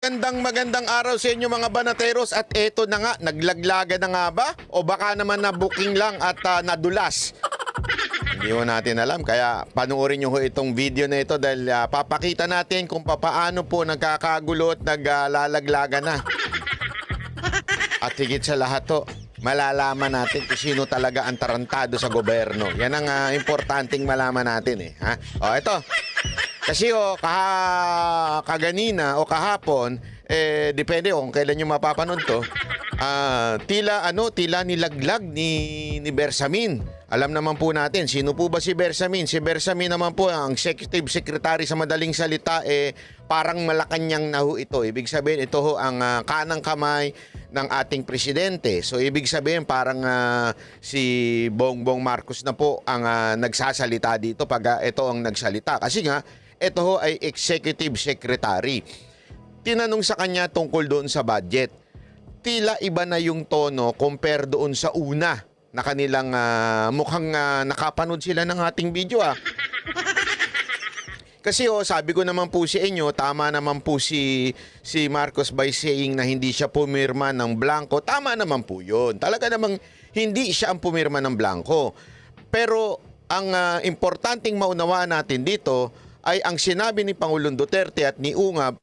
Magandang araw sa inyo mga banateros at eto na nga, naglaglaga na nga ba? O baka naman na booking lang at nadulas? Hindi ho natin alam, kaya panoorin nyo ho itong video na ito dahil papakita natin kung paano po nagkakagulo at naglalaglaga na. At higit sa lahat to, malalaman natin kung sino talaga ang tarantado sa gobyerno. Yan ang importanteng malaman natin Ha? O ito. Kasi kaganina o kahapon, depende kung kailan nyo mapapanood to, tila nilaglag ni Bersamin. Alam naman po natin, sino po ba si Bersamin? Si Bersamin naman po, ang Executive Secretary sa madaling salita, parang Malacanang na ho ito. Ibig sabihin, ito ho ang kanang kamay ng ating presidente. So, ibig sabihin, parang si Bongbong Marcos na po ang nagsasalita dito pag ito ang nagsalita. Kasi nga, ito ho ay Executive Secretary. Tinanong sa kanya tungkol doon sa budget. Tila iba na yung tono compare doon sa una na kanilang mukhang nakapanood sila ng ating video Kasi sabi ko naman po sa inyo, tama naman po si Marcos by saying na hindi siya pumirma ng blanco. Tama naman po yun. Talaga namang hindi siya ang pumirma ng blanco. Pero ang importanteng maunawaan natin dito ay ang sinabi ni Pangulong Duterte at ni Ungab